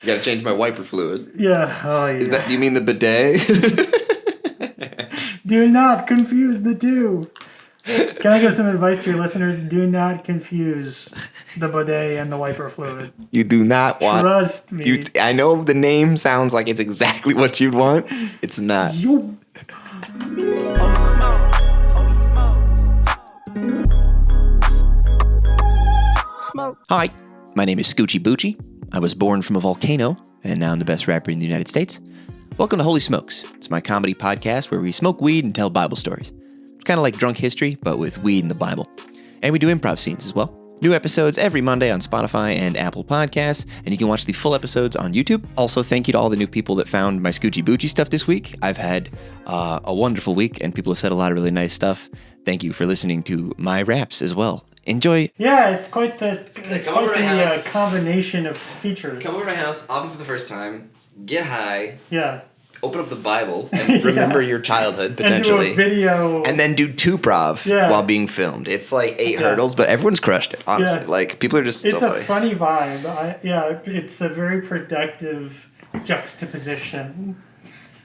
You gotta change my wiper fluid. Yeah. Oh, yeah. Do you mean the bidet? Do not confuse the two. Can I give some advice to your listeners? Do not confuse the bidet and the wiper fluid. You do not want... Trust me. I know the name sounds like it's exactly what you'd want. It's not. Hi, my name is Scoochie Boochie. I was born from a volcano, and now I'm the best rapper in the United States. Welcome to Holy Smokes. It's my comedy podcast where we smoke weed and tell Bible stories. It's kind of like Drunk History, but with weed and the Bible. And we do improv scenes as well. New episodes every Monday on Spotify and Apple Podcasts, and you can watch the full episodes on YouTube. Also, thank you to all the new people that found my Scoochie Boochie stuff this week. I've had a wonderful week, and people have said a lot of really nice stuff. Thank you for listening to my raps as well. Enjoy. Yeah, it's quite the combination of features. Come over to my house, often for the first time, get high. Yeah. Open up the Bible and remember your childhood, potentially. And do a video. And then do two-prov while being filmed. It's like 8 hurdles, but everyone's crushed it, honestly. Yeah. Like, people are just so funny. It's a funny vibe. It's a very productive juxtaposition.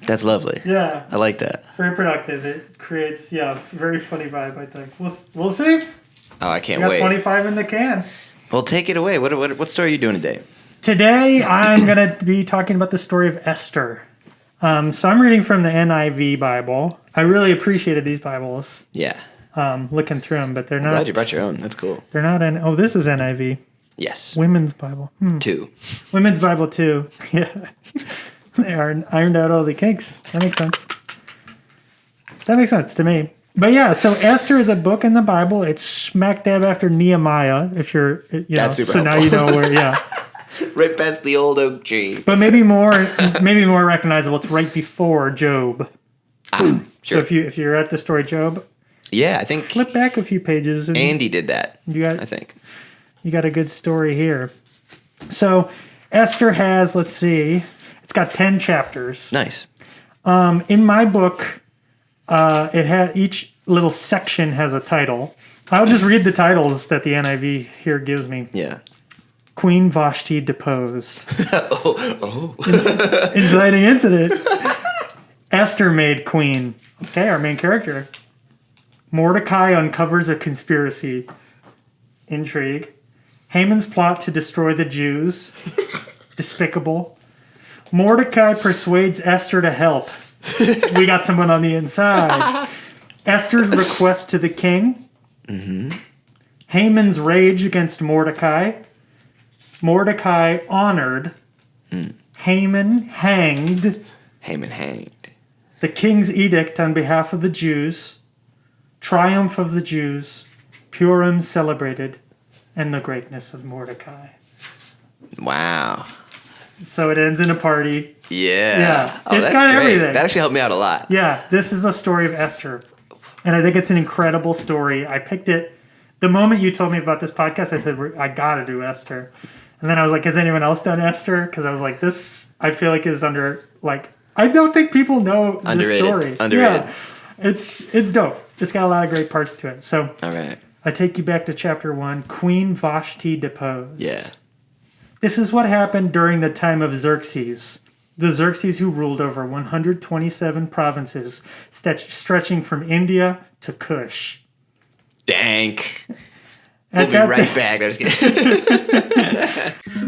That's lovely. Yeah. I like that. Very productive. It creates, very funny vibe, I think. We'll see. Oh, I can't wait. We got 25 in the can. Well, take it away. What story are you doing today? Today, I'm going to be talking about the story of Esther. So I'm reading from the NIV Bible. I really appreciated these Bibles. Yeah. Looking through them, but they're not. I'm glad you brought your own. That's cool. They're not this is NIV. Yes. Women's Bible. 2. Women's Bible 2. Yeah. They are ironed out all the kinks. That makes sense. That makes sense to me. But yeah, so Esther is a book in the Bible. It's smack dab after Nehemiah. If you're, That's super so helpful. Now you know where. Yeah. Right past the old oak tree. But maybe more recognizable. It's right before Job. Sure. So if you're at the story Job, yeah, I think flip back a few pages. And Andy did that. I think you got a good story here. So Esther has, let's see, it's got 10 chapters. Nice. In my book, it had each little section has a title. I'll just read the titles that the NIV here gives me. Yeah. Queen Vashti deposed. Oh. Inciting incident. Esther made queen. Okay, our main character. Mordecai uncovers a conspiracy. Intrigue. Haman's plot to destroy the Jews. Despicable. Mordecai persuades Esther to help. We got someone on the inside. Esther's request to the king. Mm-hmm. Haman's rage against Mordecai. Mordecai honored. Haman hanged. The king's edict on behalf of the Jews. Triumph of the Jews. Purim celebrated. And the greatness of Mordecai. Wow. So it ends in a party. Yeah. Oh, it's that's got great. everything. That actually helped me out a lot. Yeah, this is the story of Esther. And I think it's an incredible story. I picked it. The moment you told me about this podcast, I said, I got to do Esther. And then I was like, has anyone else done Esther? Because I was like, this, I feel like is under, like, I don't think people know this story. Underrated. Yeah, it's dope. It's got a lot of great parts to it. So all right. I take you back to chapter 1, Queen Vashti deposed. Yeah. This is what happened during the time of Xerxes. The Xerxes who ruled over 127 provinces, stretching from India to Kush. Dank. We'll be right back. I'm just kidding.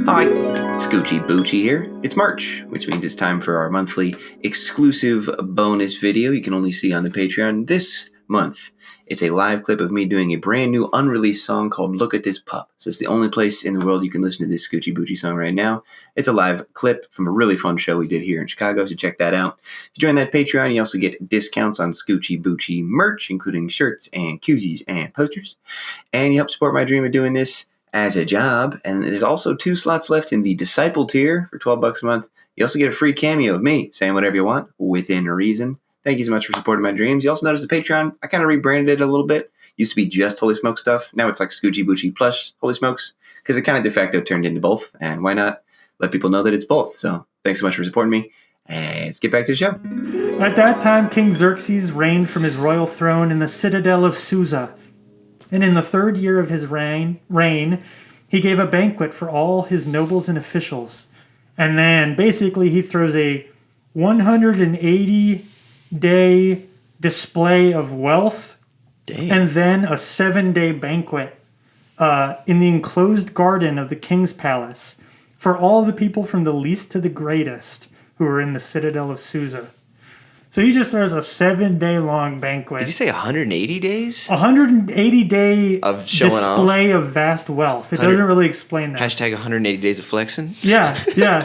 Hi, Scoochie Boochie here. It's March, which means it's time for our monthly exclusive bonus video you can only see on the Patreon this month. It's a live clip of me doing a brand new unreleased song called Look at This Pup. So it's the only place in the world you can listen to this Scoochie Boochie song right now. It's a live clip from a really fun show we did here in Chicago, so check that out. If you join that Patreon, you also get discounts on Scoochie Boochie merch, including shirts and koozies and posters. And you help support my dream of doing this as a job. And there's also 2 slots left in the Disciple tier for $12 a month. You also get a free cameo of me saying whatever you want within reason. Thank you so much for supporting my dreams. You also notice the Patreon, I kind of rebranded it a little bit. Used to be just Holy Smoke stuff. Now it's like Scoochie Boochie plus Holy Smokes because it kind of de facto turned into both. And why not let people know that it's both? So thanks so much for supporting me. And let's get back to the show. At that time, King Xerxes reigned from his royal throne in the citadel of Susa. And in the 3rd year of his reign, he gave a banquet for all his nobles and officials. And then basically he throws a 180-day display of wealth. Dang. And then a 7-day banquet in the enclosed garden of the king's palace for all the people from the least to the greatest who are in the citadel of Susa. So he just throws a 7-day long banquet. Did you say 180 days? 180-day Of showing display of vast wealth. It doesn't really explain that. Hashtag 180 days of flexing? Yeah.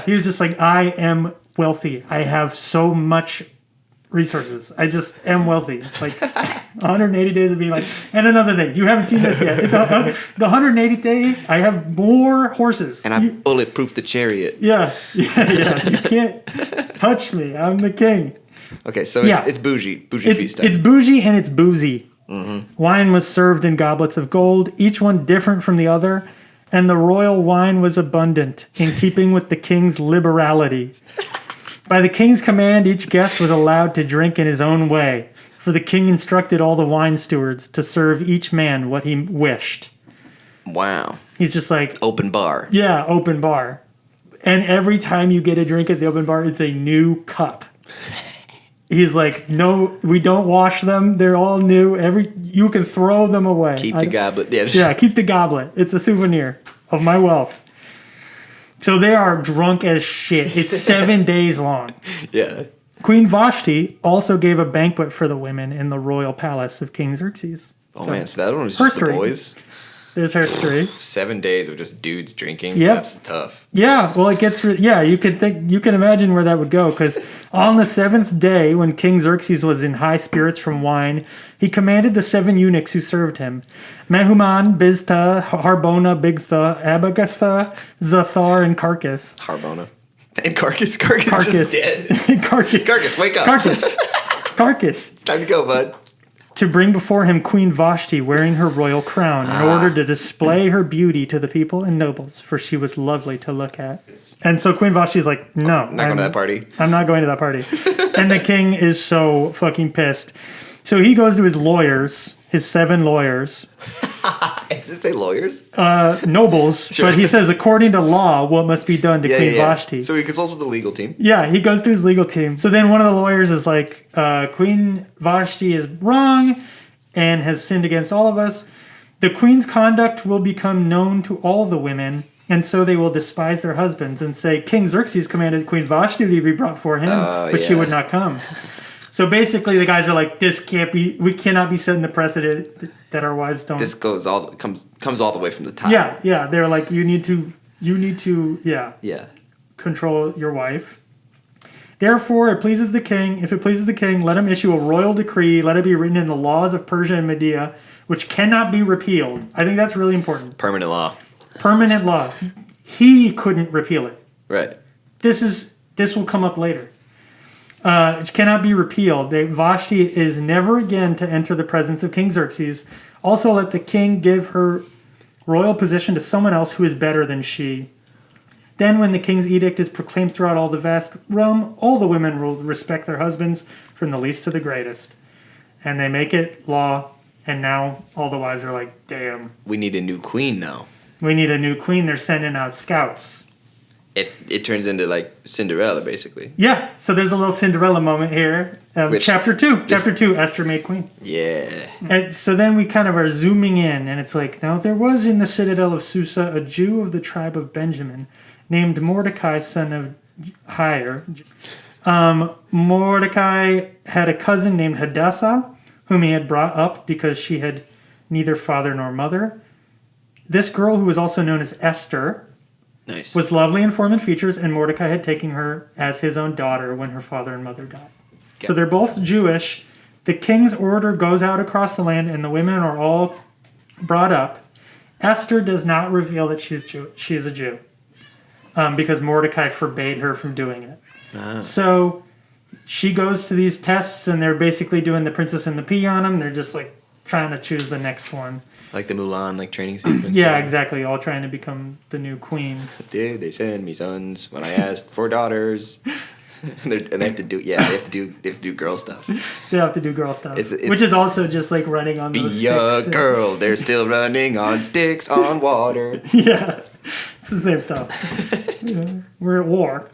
He was just like, I am wealthy. I have so much resources. I just am wealthy. It's like 180 days of being like, and another thing, you haven't seen this yet. It's the 180th day, I have more horses. And I bulletproof the chariot. Yeah. You can't touch me. I'm the king. Okay, so it's bougie feast time. It's bougie and it's boozy. Mm-hmm. Wine was served in goblets of gold, each one different from the other, and the royal wine was abundant, in keeping with the king's liberality. By the king's command, each guest was allowed to drink in his own way, for the king instructed all the wine stewards to serve each man what he wished. Wow. He's just like... Open bar. Yeah, open bar. And every time you get a drink at the open bar, it's a new cup. He's like, no, we don't wash them. They're all new. You can throw them away. Keep the goblet. Yeah, keep the goblet. It's a souvenir of my wealth. So they are drunk as shit. It's 7 days long. Yeah. Queen Vashti also gave a banquet for the women in the royal palace of King Xerxes. Oh, man, so that one was just the boys? There's her story. 7 days of just dudes drinking. Yep. That's tough. Yeah, well, it gets... you can imagine where that would go, because on the 7th day, when King Xerxes was in high spirits from wine, he commanded the 7 eunuchs who served him, Mehuman, Biztha, Harbona, Bigtha, Abagatha, Zathar, and Carcass. Harbona. And Carcass is dead. Carcass, wake up. Carcass. It's time to go, bud. To bring before him Queen Vashti wearing her royal crown in order to display her beauty to the people and nobles, for she was lovely to look at. And so Queen Vashti's like, no. I'm not going to that party. I'm not going to that party. And the king is so fucking pissed. So he goes to his lawyers, his 7 lawyers. Does it say lawyers? Nobles. Sure. But he says, according to law, what must be done to Queen Vashti. So he consults with the legal team. Yeah, he goes to his legal team. So then one of the lawyers is like, Queen Vashti is wrong and has sinned against all of us. The queen's conduct will become known to all the women, and so they will despise their husbands and say, King Xerxes commanded Queen Vashti to be brought for him, but she would not come. So basically, the guys are like, we cannot be setting the precedent that our wives don't. This comes all the way from the top. Yeah. They're like, you need to, control your wife. Therefore, it pleases the king. If it pleases the king, let him issue a royal decree. Let it be written in the laws of Persia and Media, which cannot be repealed. I think that's really important. Permanent law. Permanent law. He couldn't repeal it. Right. This will come up later. It cannot be repealed. Vashti is never again to enter the presence of King Xerxes. Also, let the king give her royal position to someone else who is better than she. Then, when the king's edict is proclaimed throughout all the vast realm, all the women will respect their husbands, from the least to the greatest. And they make it law, and now all the wives are like, damn. We need a new queen now. We need a new queen. They're sending out scouts. It turns into like Cinderella, basically. Yeah, so there's a little Cinderella moment here. Chapter 2. Chapter 2, Esther made queen. Yeah. And so then we kind of are zooming in, and it's like, now there was in the citadel of Susa a Jew of the tribe of Benjamin, named Mordecai, son of Jair. Mordecai had a cousin named Hadassah, whom he had brought up because she had neither father nor mother. This girl, who was also known as Esther, was lovely in form and features, and Mordecai had taken her as his own daughter when her father and mother died. Okay. So they're both Jewish. The king's order goes out across the land, and the women are all brought up. Esther does not reveal that she is a Jew, because Mordecai forbade her from doing it. So she goes to these tests, and they're basically doing the Princess and the Pea on them. They're just like trying to choose the next one. Like the Mulan, training sequence. Yeah, exactly. All trying to become the new queen. Did they send me sons when I asked for daughters? and they have to do girl stuff. They have to do girl stuff, which is also just like running on those sticks. Be a girl. They're still running on sticks on water. Yeah, it's the same stuff. we're at war.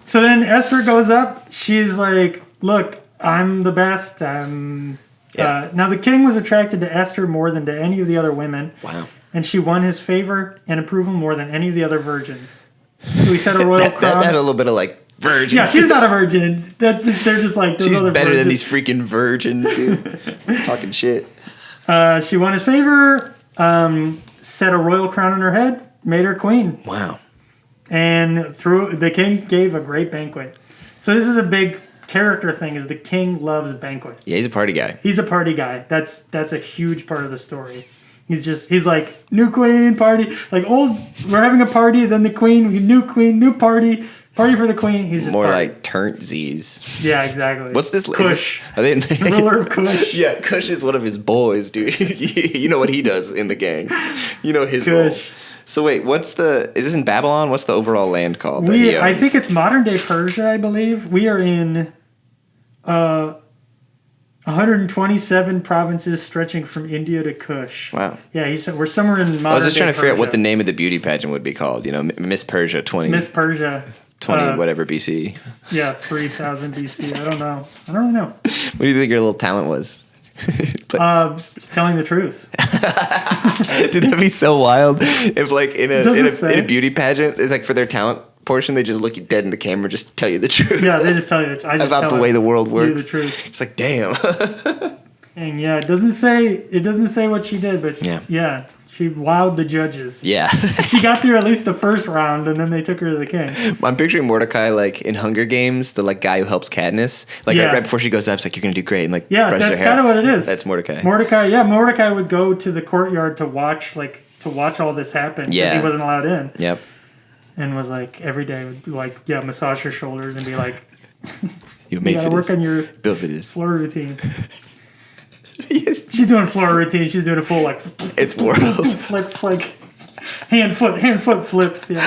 So then Esther goes up. She's like, look, I'm the best. Now the king was attracted to Esther more than to any of the other women. Wow. And she won his favor and approval more than any of the other virgins. So he set a royal crown. That had a little bit of like virgins. Yeah, she's not a virgin. They're just like those she's other better virgins. than these freaking virgins, dude. He's talking shit. She won his favor, set a royal crown on her head, made her queen. Wow. And the king gave a great banquet. So this is a big character thing, is the king loves banquets. Yeah, he's a party guy. He's a party guy. That's a huge part of the story. He's like, new queen, party. Like, we're having a party, then the queen, new party for the queen. He's just more party. like turnt Z's. Yeah, exactly. What's this? Kush. Are they Ruler of Kush. Yeah, Kush is one of his boys, dude. You know what he does in the gang. You know his role. So wait, is this in Babylon? What's the overall land called? I think it's modern day Persia, I believe. We are in 127 provinces stretching from India to Kush. Wow. Yeah, he said we're somewhere in modern day I was just trying to figure out what the Persia. name of the beauty pageant would be called. You know, Miss Persia 20. Miss Persia. 20 whatever BC. Yeah, 3000 BC. I don't know. I don't really know. What do you think your little talent was? Telling the truth. Dude, that'd be so wild if like in a beauty pageant, it's like for their talent portion, they just look you dead in the camera, just tell you the truth. Yeah, they just tell you about the way the world works. The truth. It's like, damn. And yeah, it doesn't say what she did, but yeah, she wowed the judges. Yeah. She got through at least the first round, and then they took her to the king. I'm picturing Mordecai like in Hunger Games, the like guy who helps Katniss. Like right before she goes up, it's like, you're gonna do great, and like brushes that's her hair. kind of what it is. That's Mordecai. Mordecai would go to the courtyard to watch all this happen. Yeah. Because he wasn't allowed in. Yep. And was like every day would like massage her shoulders and be like, you gotta work on your build for this floor routine. Yes. She's doing floor routine. She's doing a full like it's world flips, like hand foot flips. Yeah.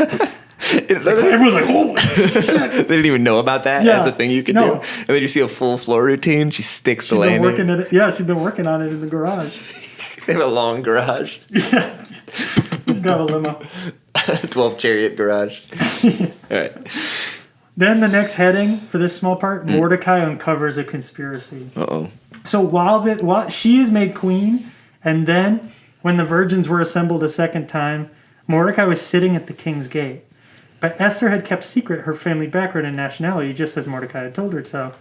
Everyone's like, holy shit. They didn't even know about that as a thing you could do. And then you see a full floor routine. She sticks the landing. She's been working on it in the garage. They have a long garage. Yeah. Got a limo. 12 chariot garage. All right. Then the next heading for this small part, Mordecai uncovers a conspiracy. Uh-oh. So while she is made queen, and then when the virgins were assembled a second time, Mordecai was sitting at the king's gate. But Esther had kept secret her family background and nationality, just as Mordecai had told her so.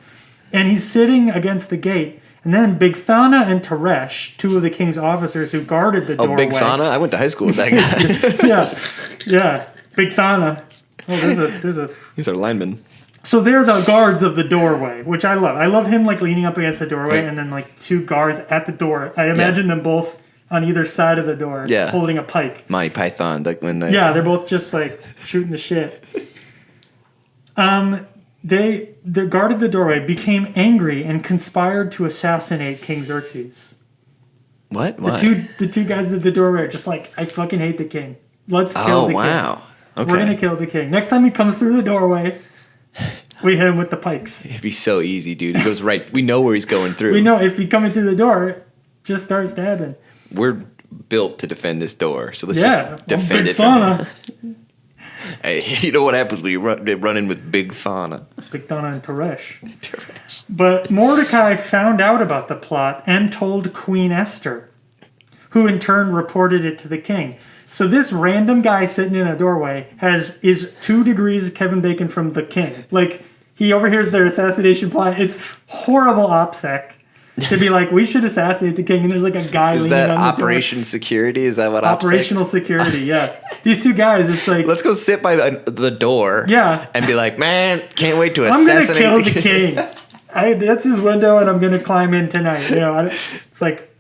And he's sitting against the gate. And then Bigthana and Teresh, two of the king's officers who guarded the doorway. Oh, Bigthana? I went to high school with that guy. Yeah. Bigthana. Oh, there's a... He's our lineman. So they're the guards of the doorway, which I love. I love him like leaning up against the doorway and then like two guards at the door. I imagine them both on either side of the door holding a pike. Monty Python. Like when they... Yeah, they're both just like shooting the shit. They guarded the doorway, became angry, and conspired to assassinate King Xerxes. What? The two guys at the doorway are just like, I fucking hate the king. Let's kill the king. Oh, wow. Okay. We're going to kill the king. Next time he comes through the doorway, we hit him with the pikes. It'd be so easy, dude. He goes right. We know where he's going through. We know if he's coming through the door, just start stabbing. We're built to defend this door, so let's just defend it from him. Hey, you know what happens when you run in with Bigthana? Bigthana and Teresh. But Mordecai found out about the plot and told Queen Esther, who in turn reported it to the king. So this random guy sitting in a doorway is 2 degrees Kevin Bacon from the king. Like, he overhears their assassination plot. It's horrible OPSEC to be like, we should assassinate the king, and there's like a guy leaning on the door. Is that Operation Security? Is that what OPSEC? Operational Security, yeah. These two guys, it's like... Let's go sit by the door and be like, man, can't wait to assassinate I'm going to kill the king. That's his window, and I'm going to climb in tonight. You know, it's like...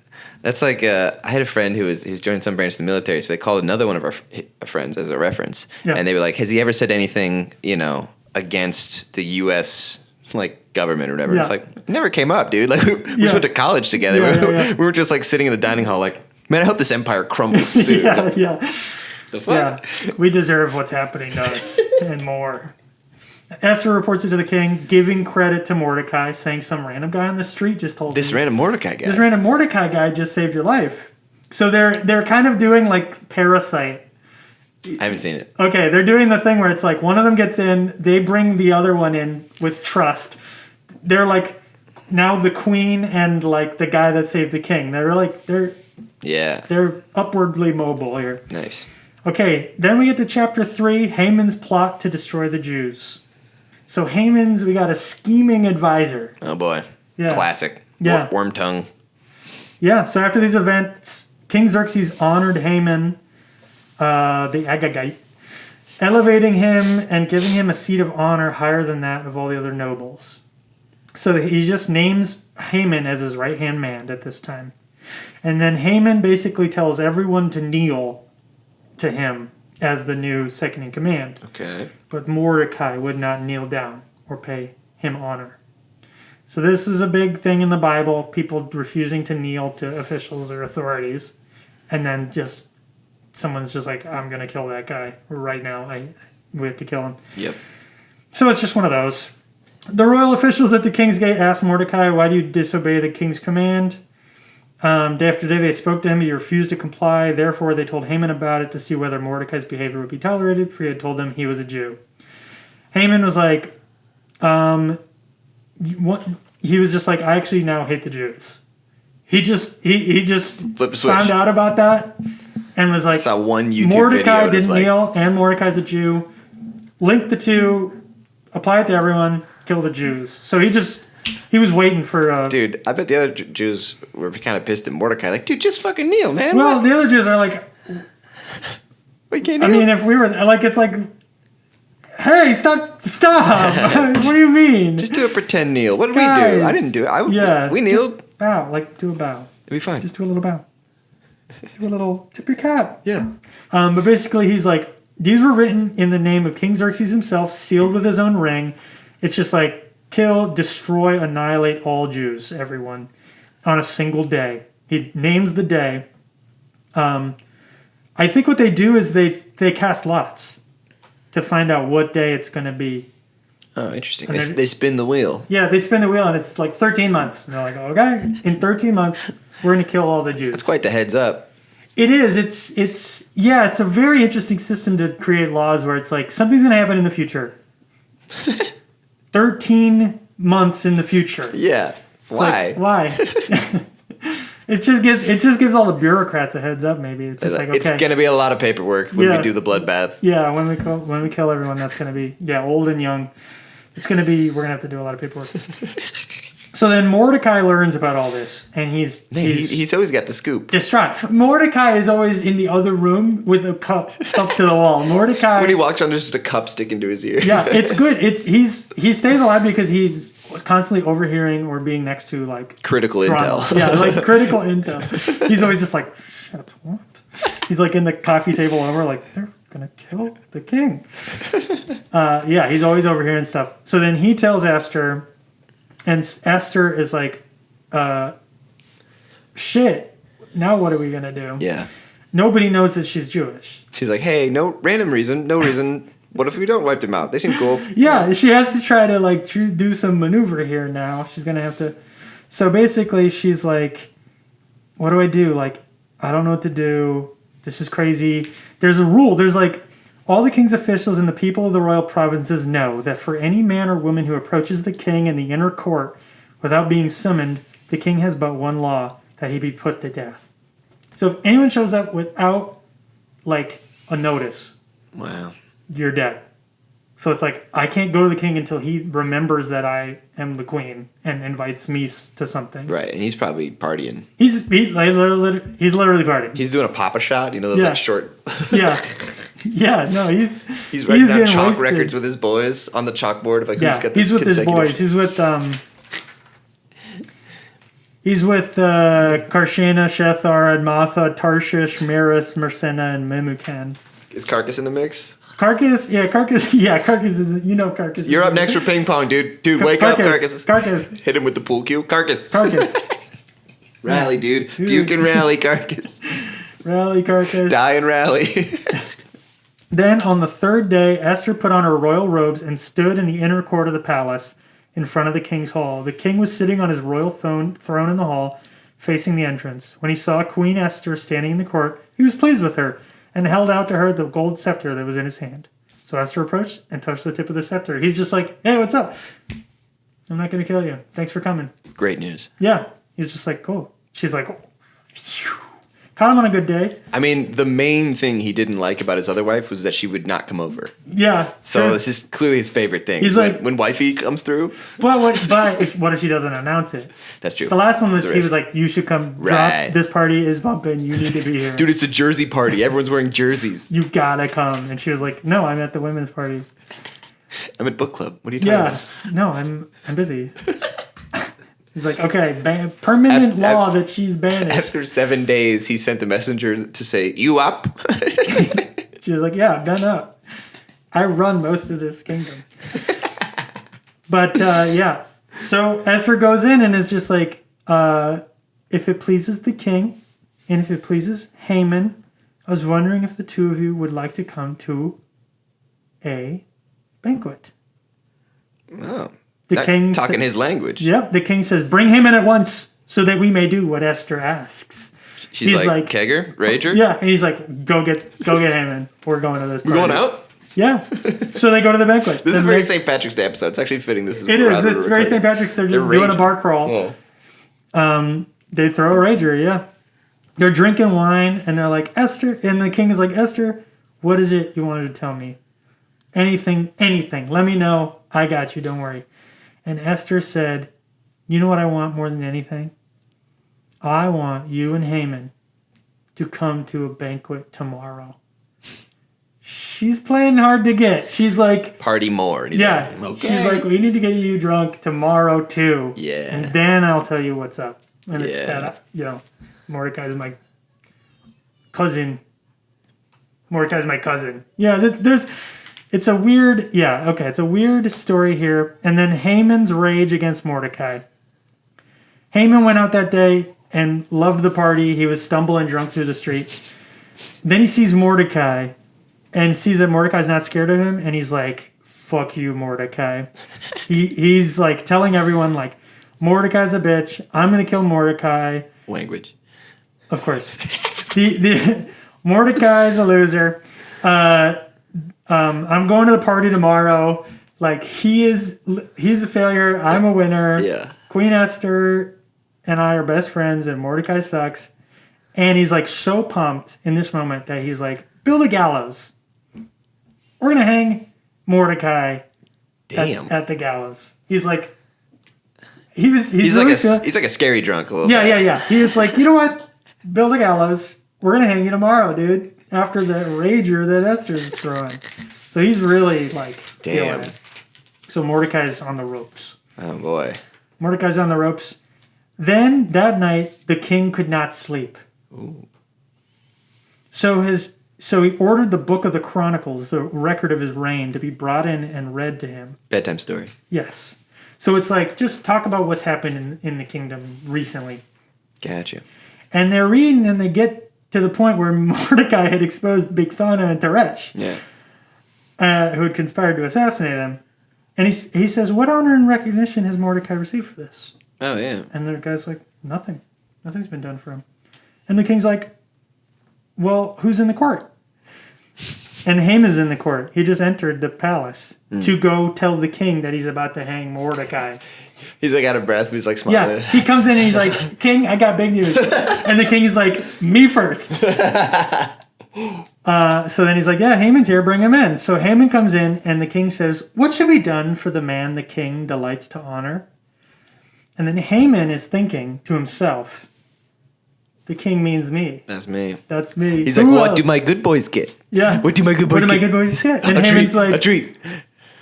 That's like I had a friend who was joined some branch of the military, so they called another one of our friends as a reference, and they were like, "Has he ever said anything, against the U.S. like government or whatever?" Yeah. It's like never came up, dude. Like we just went to college together. We were just like sitting in the dining hall, like, man, I hope this empire crumbles soon. The fuck? Yeah, we deserve what's happening to us and more. Esther reports it to the king, giving credit to Mordecai, saying some random guy on the street just told this random Mordecai guy. This random Mordecai guy just saved your life. So they're kind of doing like Parasite. I haven't seen it. Okay, they're doing the thing where it's like one of them gets in, they bring the other one in with trust. They're like now the queen and like the guy that saved the king. They're upwardly mobile here. Nice. Okay, then we get to chapter 3, Haman's plot to destroy the Jews. So we got a scheming advisor. Oh boy. Yeah. Classic. Yeah. Worm tongue. Yeah, so after these events, King Xerxes honored Haman, the Agagite, elevating him and giving him a seat of honor higher than that of all the other nobles. So he just names Haman as his right-hand man at this time. And then Haman basically tells everyone to kneel to him as the new second in command. Okay. But Mordecai would not kneel down or pay him honor. So this is a big thing in the Bible, people refusing to kneel to officials or authorities. And then just someone's just like, I'm going to kill that guy right now. We have to kill him. Yep. So it's just one of those. The royal officials at the king's gate asked Mordecai, why do you disobey the king's command? Day after day they spoke to him, he refused to comply. Therefore they told Haman about it to see whether Mordecai's behavior would be tolerated, for he had told them he was a Jew. Haman was like, he was just like, I actually now hate the Jews. He just found out about that and was like, saw one YouTube Mordecai video didn't kneel and Mordecai's a Jew. Link the two, apply it to everyone, kill the Jews. So he was waiting for... dude, I bet the other Jews were kind of pissed at Mordecai. Like, dude, just fucking kneel, man. Well, the other Jews are like... We can't kneel? I mean, if we were... Like, it's like... Hey, stop! What do you mean? Just do a pretend kneel. What did we do? I didn't do it. We kneeled. Bow. Like, do a bow. It'd be fine. Just do a little bow. Do a little tip your cap. Yeah. But basically, he's like, these were written in the name of King Xerxes himself, sealed with his own ring. It's just like, kill, destroy, annihilate all Jews, everyone, on a single day. He names the day. I think what they do is they cast lots to find out what day it's going to be. Oh, interesting. They spin the wheel. Yeah, they spin the wheel, and it's like 13 months. And they're like, okay, in 13 months, we're going to kill all the Jews. That's quite the heads up. It is. It's a very interesting system to create laws where it's like, something's going to happen in the future. 13 months in the future. Yeah. Why? Why? It just gives all the bureaucrats a heads up. Maybe it's just like, okay, it's gonna be a lot of paperwork when we do the bloodbath. Yeah, when we kill everyone, that's gonna be old and young. We're gonna have to do a lot of paperwork. So then Mordecai learns about all this, and he's always got the scoop. Distraught. Mordecai is always in the other room with a cup up to the wall. Mordecai. When he walks on, there's just a cup sticking to his ear. Yeah, it's good. He stays alive because he's constantly overhearing or being next to like critical intel. Yeah, like critical intel. He's always just like, shit, what? He's like in the coffee table over, like, they're gonna kill the king. Yeah, he's always overhearing stuff. So then he tells Esther, and Esther is like, shit, now what are we gonna do? Yeah. Nobody knows that she's Jewish. She's like, hey, no reason. What if we don't wipe them out? They seem cool. Yeah, she has to try to like do some maneuver here now. She's gonna have to. So basically, she's like, "What do I do? Like, I don't know what to do. This is crazy." There's a rule. There's like, all the king's officials and the people of the royal provinces know that for any man or woman who approaches the king in the inner court without being summoned, the king has but one law, that he be put to death. So if anyone shows up without like a notice, wow, you're dead. So it's like, I can't go to the king until he remembers that I am the queen and invites me to something. Right, and he's probably partying. He's literally partying. He's doing a papa shot, those like short... Yeah. Yeah, no, he's writing down chalk records with his boys on the chalkboard of like who's got the he's with his boys. He's with Karshena, Shethar, Admatha, Tarshish, Maris, Mersena, and Memucan. Is Carcass in the mix? Carcass is, Carcass. You're up next for ping pong, dude. Dude, wake up, Carcass. Carcass. Hit him with the pool cue. Carcass. Rally, dude. Puke and rally, Carcass. Rally, Carcass. Die and rally. Then on the third day, Esther put on her royal robes and stood in the inner court of the palace in front of the king's hall. The king was sitting on his royal throne in the hall, facing the entrance. When he saw Queen Esther standing in the court, he was pleased with her and held out to her the gold scepter that was in his hand. So Esther approached and touched the tip of the scepter. He's just like, hey, what's up? I'm not going to kill you. Thanks for coming. Great news. Yeah. He's just like, cool. She's like, phew. Caught him on a good day. I mean, the main thing he didn't like about his other wife was that she would not come over. Yeah. So sure. this is clearly his favorite thing. He's like, when wifey comes through. Well, what if she doesn't announce it? That's true. The last one was he was like, you should come. Right. Drop. This party is bumping. You need to be here. Dude, it's a Jersey party. Everyone's wearing jerseys. You gotta come. And she was like, no, I'm at the women's party. I'm at book club. What are you talking about? No, I'm busy. He's like, okay, permanent law that she's banished. After 7 days, he sent the messenger to say, you up? She was like, yeah, I've done up. I run most of this kingdom. But, yeah. So Esther goes in and is just like, if it pleases the king, and if it pleases Haman, I was wondering if the two of you would like to come to a banquet. Oh. The king talking his language. Yep. The king says, bring Haman at once so that we may do what Esther asks. She's like, Kegger? Rager? Yeah. And he's like, go get Haman. We're going to this party. We're going out? Yeah. So they go to the banquet. This is a very St. Patrick's Day episode. It's actually fitting. This is it is. It's very St. Patrick's. They're just doing a bar crawl. Yeah. They throw a rager, yeah. They're drinking wine, and they're like, Esther. And the king is like, Esther, what is it you wanted to tell me? Anything. Let me know. I got you. Don't worry. And Esther said, you know what I want more than anything? I want you and Haman to come to a banquet tomorrow. She's playing hard to get. She's like... Party more. Yeah. Okay. She's like, we need to get you drunk tomorrow too. Yeah. And then I'll tell you what's up. And it's that, Mordecai's my cousin. Mordecai's my cousin. Yeah, it's a weird... Yeah, okay. It's a weird story here. And then Haman's rage against Mordecai. Haman went out that day and loved the party. He was stumbling drunk through the street. Then he sees Mordecai and sees that Mordecai's not scared of him. And he's like, fuck you, Mordecai. He's like telling everyone like, Mordecai's a bitch. I'm going to kill Mordecai. Language. Of course. the Mordecai's a loser. I'm going to the party tomorrow. Like he's a failure. I'm a winner. Yeah. Queen Esther and I are best friends, and Mordecai sucks. And he's like so pumped in this moment that he's like, build a gallows. We're gonna hang Mordecai. Damn. At the gallows. He's like, he's really he's like a scary drunk a little bit. Yeah. He was like, you know what? Build a gallows. We're gonna hang you tomorrow, dude. After the rager that Esther's throwing. So he's really like, damn. It. So Mordecai's on the ropes. Oh boy. Mordecai's on the ropes. Then that night, the king could not sleep. Ooh. So he ordered the book of the Chronicles, the record of his reign, to be brought in and read to him. Bedtime story. Yes. So it's like, just talk about what's happened in the kingdom recently. Gotcha. And they're reading, and they get to the point where Mordecai had exposed Bigthana and Teresh, who had conspired to assassinate him. And he says, what honor and recognition has Mordecai received for this? Oh, yeah. And the guy's like, nothing. Nothing's been done for him. And the king's like, well, who's in the court? And Haman's in the court. He just entered the palace to go tell the king that he's about to hang Mordecai. He's like out of breath, but he's like smiling. Yeah, he comes in and he's like, King, I got big news. And the king is like, me first. So then he's like, yeah, Haman's here, bring him in. So Haman comes in and the king says, what should be done for the man the king delights to honor? And then Haman is thinking to himself, the king means me. That's me. That's me. He's like, what do my good boys get? Yeah. What do my good boys get? What do my good boys get? And a Haman's treat. like, A treat.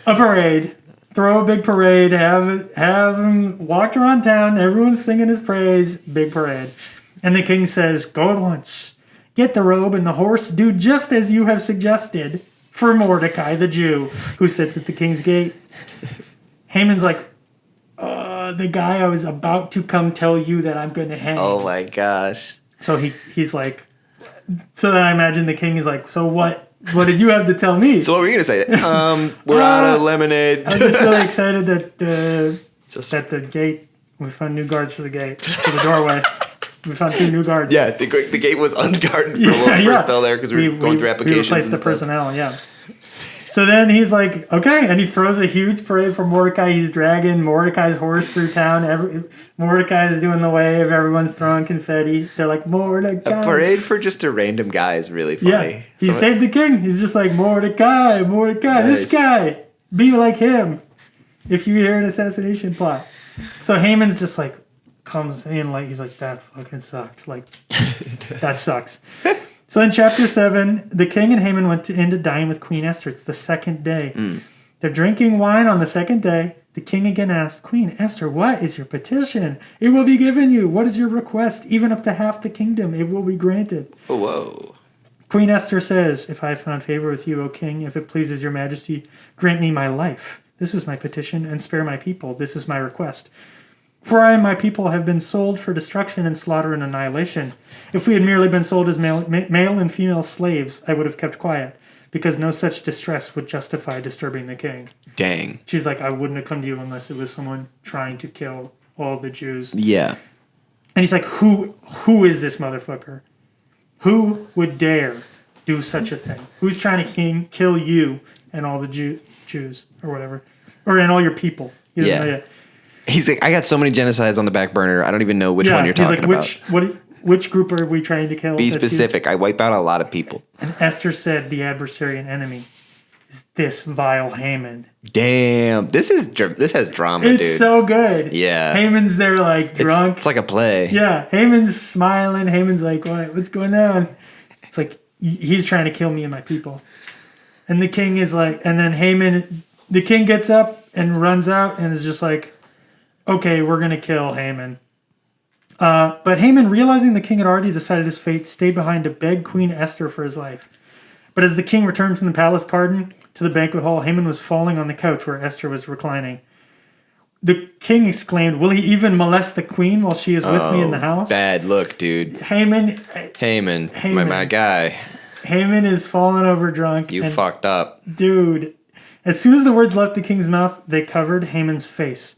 A parade. Throw a big parade. Have him walked around town. Everyone's singing his praise. Big parade. And the king says, go at once. Get the robe and the horse. Do just as you have suggested for Mordecai the Jew who sits at the king's gate. Haman's like, the guy I was about to come tell you that I'm going to hang. Oh my gosh. So he's like, so then I imagine the king is like, so what did you have to tell me? So what were you going to say? We're out of lemonade. I'm just really excited that at the gate, we found new guards for the gate, for the doorway. We found 2 new guards. Yeah, the gate was unguarded for a little first spell there because we were going through applications. We replaced the personnel, yeah. So then he's like, okay, and he throws a huge parade for Mordecai. He's dragging Mordecai's horse through town. Mordecai is doing the wave. Everyone's throwing confetti. They're like, Mordecai. A parade for just a random guy is really funny. Yeah, he saved the king. He's just like, Mordecai, nice. This guy, be like him if you hear an assassination plot. So Haman's just like, comes in like, he's like, that fucking sucked. Like, that sucks. So in chapter 7, the king and Haman went in to dine with Queen Esther. It's the second day. They're drinking wine on the second day. The king again asked, Queen Esther, what is your petition? It will be given you. What is your request? Even up to half the kingdom, it will be granted. Oh, whoa. Queen Esther says, if I have found favor with you, O king, if it pleases your majesty, grant me my life. This is my petition, and spare my people. This is my request. For I and my people have been sold for destruction and slaughter and annihilation. If we had merely been sold as male and female slaves, I would have kept quiet, because no such distress would justify disturbing the king. Dang. She's like, I wouldn't have come to you unless it was someone trying to kill all the Jews. Yeah. And he's like, who is this motherfucker? Who would dare do such a thing? Who's trying to kill you and all the Jews or whatever? Or and all your people? Yeah. He's like, I got so many genocides on the back burner. I don't even know which one you're talking about. Which group are we trying to kill? Be specific. I wipe out a lot of people. And Esther said, the adversary and enemy is this vile Haman. Damn. This has drama, dude. It's so good. Yeah. Haman's there like drunk. It's like a play. Yeah. Haman's smiling. Haman's like, what's going on? It's like, he's trying to kill me and my people. And the king is like, and then the king gets up and runs out and is just like, okay, we're going to kill Haman. But Haman, realizing the king had already decided his fate, stayed behind to beg Queen Esther for his life. But as the king returned from the palace garden to the banquet hall, Haman was falling on the couch where Esther was reclining. The king exclaimed, will he even molest the queen while she is with me in the house? Bad look, dude. Haman, my guy. Haman is falling over drunk. You fucked up. Dude. As soon as the words left the king's mouth, they covered Haman's face.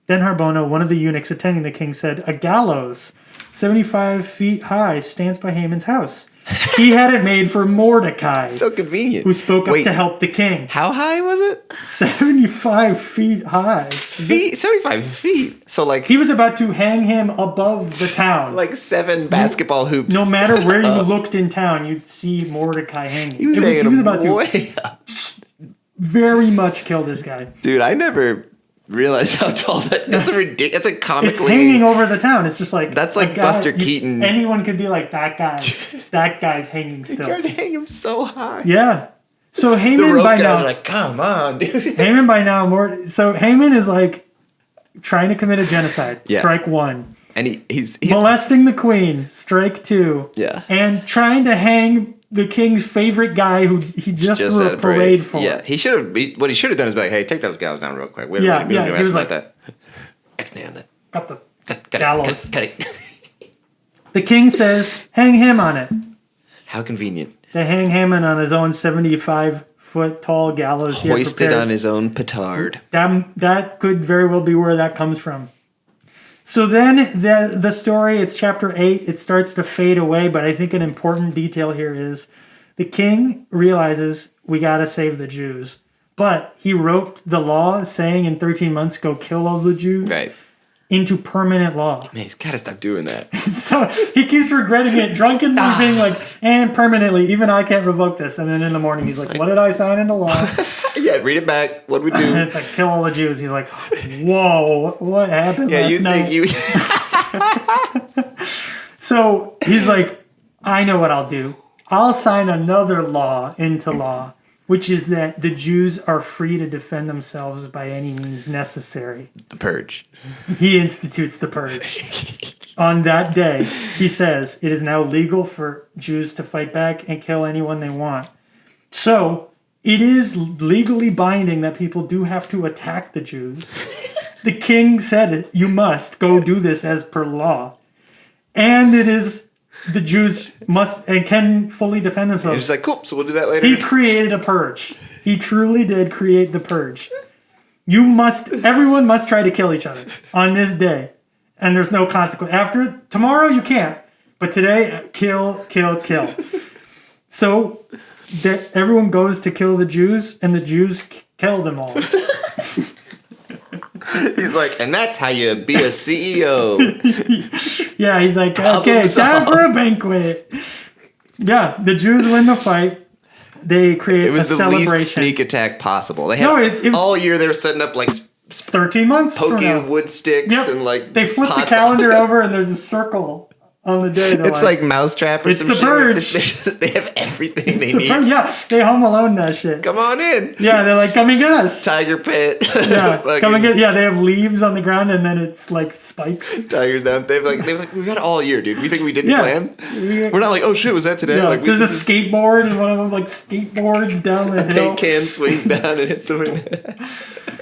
Then Harbona, one of the eunuchs attending the king, said, a gallows 75 feet high stands by Haman's house. He had it made for Mordecai. So convenient. Who spoke up to help the king. How high was it? 75 feet high. 75 feet? So like... He was about to hang him above the town. Like 7 basketball hoops. No matter where you looked in town, you'd see Mordecai hanging. He was about way up. Very much kill this guy. Dude, I never... realize how tall that's ridiculous. It's a comically. It's hanging over the town. It's just like that's like Buster Keaton. Anyone could be like that guy. That guy's hanging still. They tried to hang him so high. Yeah. So Haman the rope by guys now, are like, come on, dude. Haman by now So Haman is like trying to commit a genocide. Yeah. Strike 1. And he's molesting the queen. Strike 2. Yeah. And trying to hang the king's favorite guy who he just threw a parade for. Yeah, what he should have done is be like, hey, take those gals down real quick. We don't he was like that. X-nay on that. Got the gallows. Cut it. The king says, hang him on it. How convenient. They hang Haman on his own 75-foot tall gallows. Hoisted on his own petard. That could very well be where that comes from. So then the story, it's chapter 8, it starts to fade away, but I think an important detail here is the king realizes we got to save the Jews. But he wrote the law saying in 13 months, go kill all the Jews. Right. Into permanent law. Man, he's got to stop doing that. So he keeps regretting it, drunkenly being like, and permanently, even I can't revoke this. And then in the morning, he's like, what did I sign into law? Yeah, read it back. What do we do? And it's like, kill all the Jews. He's like, whoa, what happened last night? So he's like, I know what I'll do. I'll sign another law into law, which is that the Jews are free to defend themselves by any means necessary. The purge. He institutes the purge. On that day, he says, it is now legal for Jews to fight back and kill anyone they want. So, it is legally binding that people do have to attack the Jews. The king said it. You must go do this as per law. And it is... the Jews must and can fully defend themselves. He's like, cool, so we'll do that later. He created a purge. He truly did create the purge. Everyone must try to kill each other on this day. and there's no consequence. After tomorrow, you can't. But today, kill, kill, kill. So everyone goes to kill the Jews, and the Jews kill them all. He's like, and that's how you be a CEO. Yeah, he's like, okay, time for a banquet. Yeah, the Jews win the fight. They create a celebration. It was the least sneak attack possible. They had all year they were setting up like 13 months poking wood sticks and like they flip the calendar over and there's a circle on the day. It's like Mousetrap or some shit. They have everything they need. Yeah, they Home Alone that shit. Come on in. Yeah, they're like, come and get us. Tiger pit. Yeah, come and get. Yeah, they have leaves on the ground and then it's like spikes. Tigers down. They've like we've had it all year, dude. We think we didn't plan? We're not like, oh shit, was that today? Yeah, like there's a skateboard and one of them like skateboards down the hill. Paint can swings down and hits someone.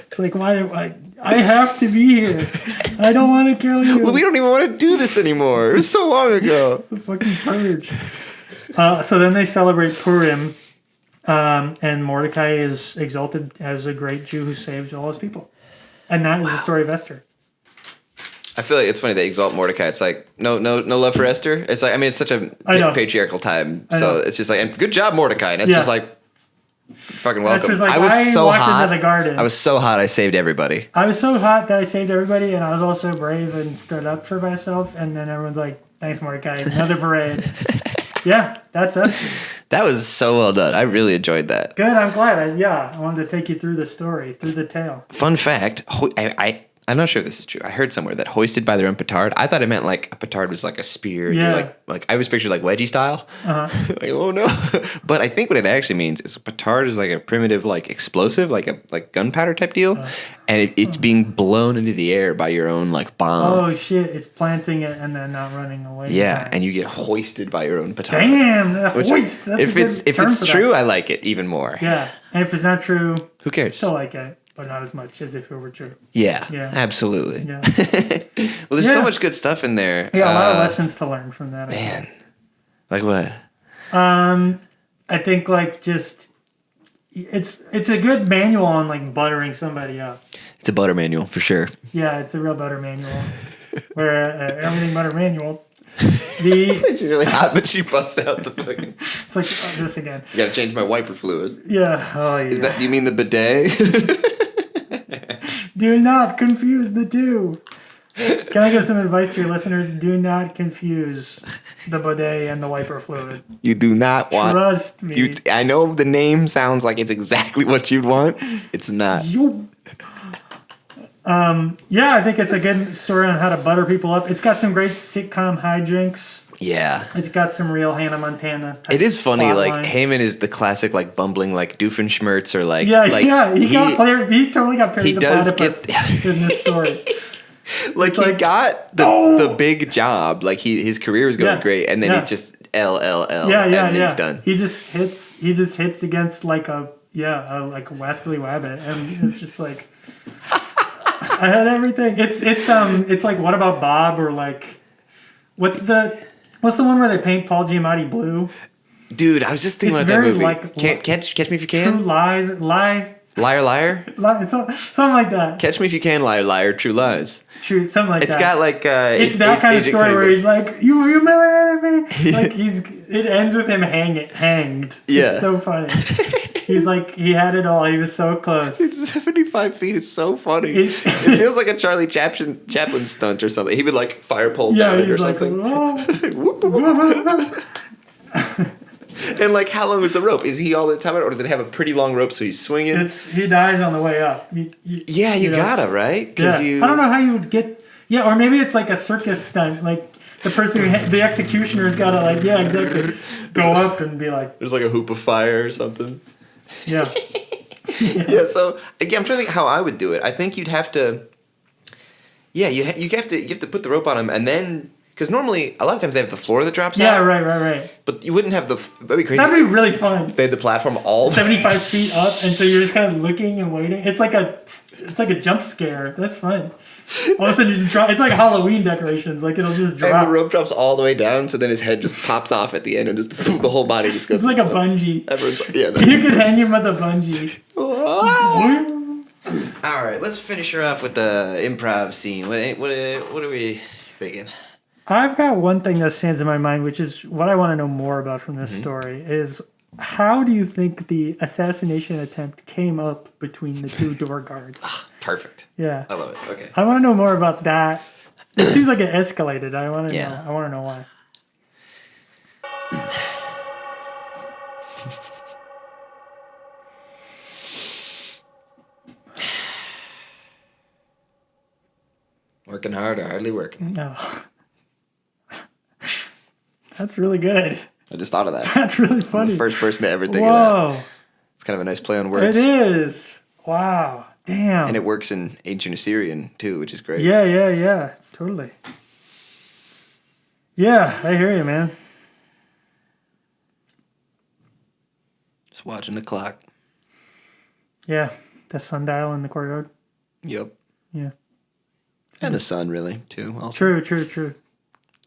It's like, why? I have to be here. I don't want to kill you. Well, we don't even want to do this anymore. It was so long ago. It's a fucking purge. So then they celebrate Purim, and Mordecai is exalted as a great Jew who saved all his people. And that is the story of Esther. I feel like it's funny they exalt Mordecai. It's like no love for Esther. It's like, I mean, it's such a patriarchal time. So it's just like, and good job, Mordecai. And Esther's like, fucking welcome. Like, I was so hot. The garden. I was so hot. I saved everybody. I was so hot that I saved everybody, and I was also brave and stood up for myself. And then everyone's like, "Thanks, Mordecai. Another parade." Yeah, that's Esther. That was so well done. I really enjoyed that. Good. I'm glad. I wanted to take you through the story, through the tale. Fun fact: I'm not sure if this is true. I heard somewhere that hoisted by their own petard. I thought it meant like a petard was like a spear. Yeah. Like I was pictured like wedgie style. Uh-huh. Like, oh no. But I think what it actually means is a petard is like a primitive like explosive, like gunpowder type deal. And it's being blown into the air by your own like bomb. Oh shit, it's planting it and then not running away. Yeah, and you get hoisted by your own petard. Damn, hoist. That's if it's true, I like it even more. Yeah. And if it's not true, who cares? Still like it. But not as much as if it were true. Yeah, absolutely. Yeah. Well, there's so much good stuff in there. Yeah, a lot of lessons to learn from that. Man, like what? I think like just it's a good manual on like buttering somebody up. It's a butter manual for sure. Yeah, it's a real butter manual. Where everything butter manual. She's really hot, but she busts out the fucking. It's like this again. You gotta change my wiper fluid. Yeah. Oh yeah. Do you mean the bidet? Do not confuse the two. Can I give some advice to your listeners? Do not confuse the bidet and the wiper fluid. You do not want. Trust me. I know the name sounds like it's exactly what you'd want. It's not. Yeah, I think it's a good story on how to butter people up. It's got some great sitcom hijinks. Yeah. It's got some real Hannah Montana type. It is funny, like lines. Haman is the classic like bumbling like Doofenshmirtz or like he totally got Perry the Platypus in this story. Like he got the big job, like his career was going great, and then he just and he's done. He just hits against like a wascally wabbit, and it's just like I had everything. It's like What About Bob, or like what's the one where they paint Paul Giamatti blue? Dude, I was just thinking about that movie. Catch Me If You Can. True Lies, Liar, liar. It's something like that. Catch Me If You Can, liar, liar. True Lies. True, something like that. It's got like it's that kind of story where he's like, "You humiliated me." Like it ends with him hanged. Yeah, it's so funny. He's like, he had it all. He was so close. It's 75 feet. It's so funny. It feels like a Charlie Chaplin stunt or something. He would like fire pole down it or something. And like, how long is the rope? Is he all the time, or did they have a pretty long rope so he's swinging? He dies on the way up. You gotta, right? Yeah. I don't know how you would get. Yeah, or maybe it's like a circus stunt. Like the person the executioner's gotta like go up and be like. There's like a hoop of fire or something. Yeah. Yeah. So again, I'm trying to think how I would do it. I think you'd have to. Yeah, you have to put the rope on him, and then. Because normally, a lot of times they have the floor that drops out. Yeah, right. But you wouldn't have that'd be crazy. That'd be really fun. They had the platform all 75 feet up, and so you're just kind of looking and waiting. It's like a jump scare. That's fun. All of a sudden you just drop. It's like Halloween decorations. Like it'll just drop. And the rope drops all the way down, so then his head just pops off at the end, and just the whole body just goes. It's like a bungee. Everyone's like, yeah. You could hang him with a bungee. All All right, let's finish her off with the improv scene. What are we thinking? I've got one thing that stands in my mind, which is what I want to know more about from this story, is how do you think the assassination attempt came up between the two door guards? Perfect. Yeah. I love it. Okay. I want to know more about that. It seems like it escalated. I want to know. I want to know why. Working hard or hardly working? No. That's really good. I just thought of that. That's really funny. I'm the first person to ever think of that. It's kind of a nice play on words. It is. Wow. Damn. And it works in ancient Assyrian too, which is great. Yeah. Totally. Yeah, I hear you, man. Just watching the clock. Yeah, the sundial in the courtyard. Yep. Yeah. And the sun, really, too. Also. True.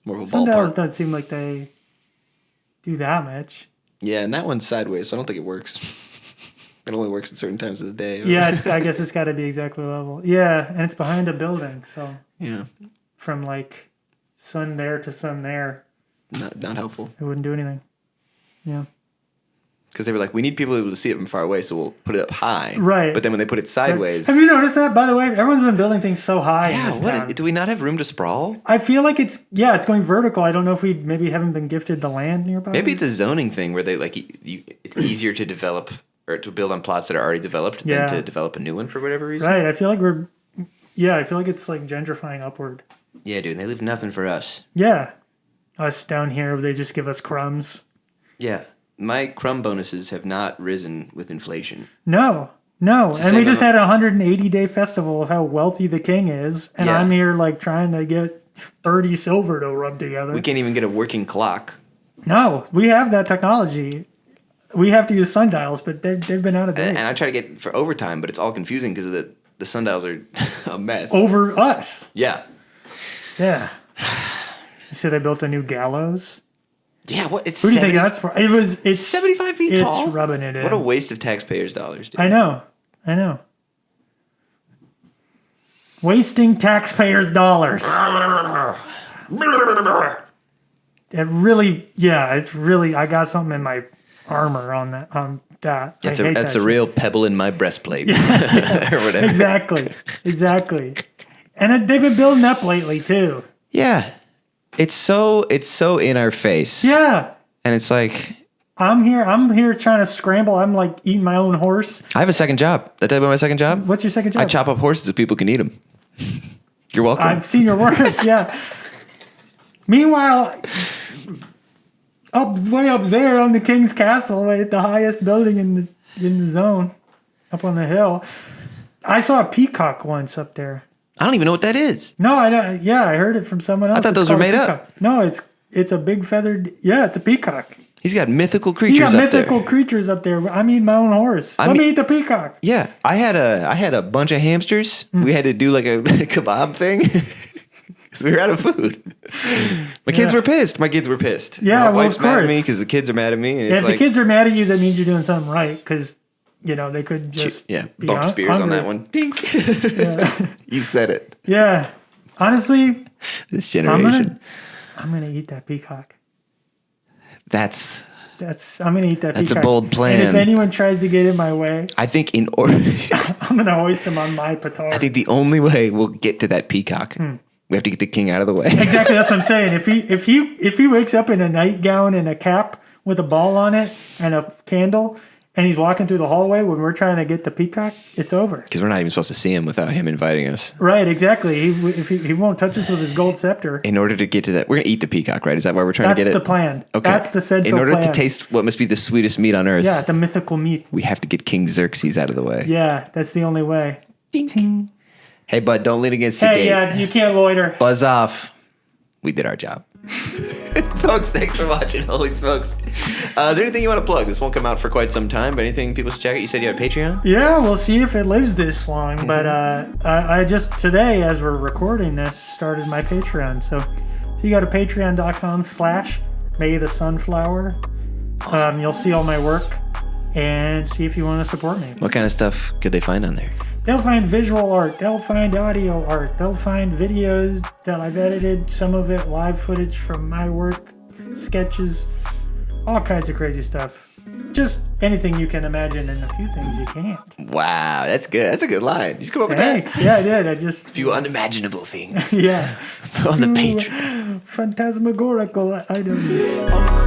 More of a Sundials ballpark. don't seem like they do that much. Yeah, and that one's sideways, so I don't think it works. It only works at certain times of the day. Yeah, I guess it's got to be exactly level. Yeah, and it's behind a building, so. Yeah. From like sun there to sun there. Not helpful. It wouldn't do anything. Yeah. Because they were like, we need people able to see it from far away, so we'll put it up high. Right. But then when they put it sideways... Have you noticed that, by the way? Everyone's been building things so high in this town. Do we not have room to sprawl? I feel like it's going vertical. I don't know if we maybe haven't been gifted the land nearby. Maybe it's a zoning thing where they like it's easier to develop or to build on plots that are already developed than to develop a new one for whatever reason. Right. I feel like it's like gentrifying upward. Yeah, dude. And they leave nothing for us. Yeah. Us down here, they just give us crumbs. Yeah. My crumb bonuses have not risen with inflation. No. And we just had a 180-day festival of how wealthy the king is. And I'm here like trying to get 30 silver to rub together. We can't even get a working clock. No, we have that technology. We have to use sundials, but they've been out of date. And I try to get for overtime, but it's all confusing because the sundials are a mess. Over us. Yeah. Yeah. You said they built a new gallows? Yeah, what? It's Who do you think that's for? It's 75 feet tall? It's rubbing it in. What a waste of taxpayers' dollars, dude. I know. Wasting taxpayers' dollars. It really, it's really, I got something in my armor on that. That's a real pebble in my breastplate. Or whatever. Exactly. And they've been building up lately, too. Yeah. It's so in our face. Yeah. And it's like... I'm here trying to scramble. I'm like eating my own horse. I have a second job. Did I tell you about my second job? What's your second job? I chop up horses so people can eat them. You're welcome. I've seen your work, yeah. Meanwhile, way up there on the King's Castle, at the highest building in the zone, up on the hill, I saw a peacock once up there. I don't even know what that is. No, I don't. Yeah, I heard it from someone else. I thought those were made up. No, it's a big feathered. Yeah, it's a peacock. He's got mythical creatures up there. Creatures up there. I'm eating my own horse. Let me eat the peacock. Yeah, I had a bunch of hamsters. We had to do like a kebab thing because we were out of food. My kids were pissed. Yeah, my wife's mad at me because the kids are mad at me. And if the kids are mad at you, that means you're doing something right because they could just bump spears hungry. on that one. Dink. You said it. Yeah, honestly, this generation. I'm gonna eat that peacock. I'm gonna eat that. That's peacock. a bold plan. And if anyone tries to get in my way, I think in order, I'm gonna hoist them on my petard. I think the only way we'll get to that peacock, we have to get the king out of the way. Exactly, that's what I'm saying. If he wakes up in a nightgown and a cap with a ball on it and a candle, and he's walking through the hallway when we're trying to get the peacock, it's over. Because we're not even supposed to see him without him inviting us. Right, exactly. He won't touch us with his gold scepter. In order to get to that, we're going to eat the peacock, right? Is that why we're trying to get it? That's the plan. Okay. That's the central plan. In order plan. to taste what must be the sweetest meat on earth. Yeah, the mythical meat. We have to get King Xerxes out of the way. Yeah, that's the only way. Ding. Hey, bud, don't lean against the gate. Hey, yeah, you can't loiter. Buzz off. We did our job. Folks, thanks for watching. Holy smokes. Is there anything you want to plug? This won't come out for quite some time, but anything people should check out? You said you had a Patreon? Yeah, we'll see if it lives this long. But I just today, as we're recording this, started my Patreon. So if you go to patreon.com/MayTheSunflower, you'll see all my work and see if you want to support me. What kind of stuff could they find on there? They'll find visual art. They'll find audio art. They'll find videos that I've edited, some of it live footage from my work, sketches, all kinds of crazy stuff. Just anything you can imagine and a few things you can't. Wow, that's good. That's a good line. Did you come up with Thanks. that? Yeah, I did. A few unimaginable things. Yeah. On the page. Phantasmagorical items. On the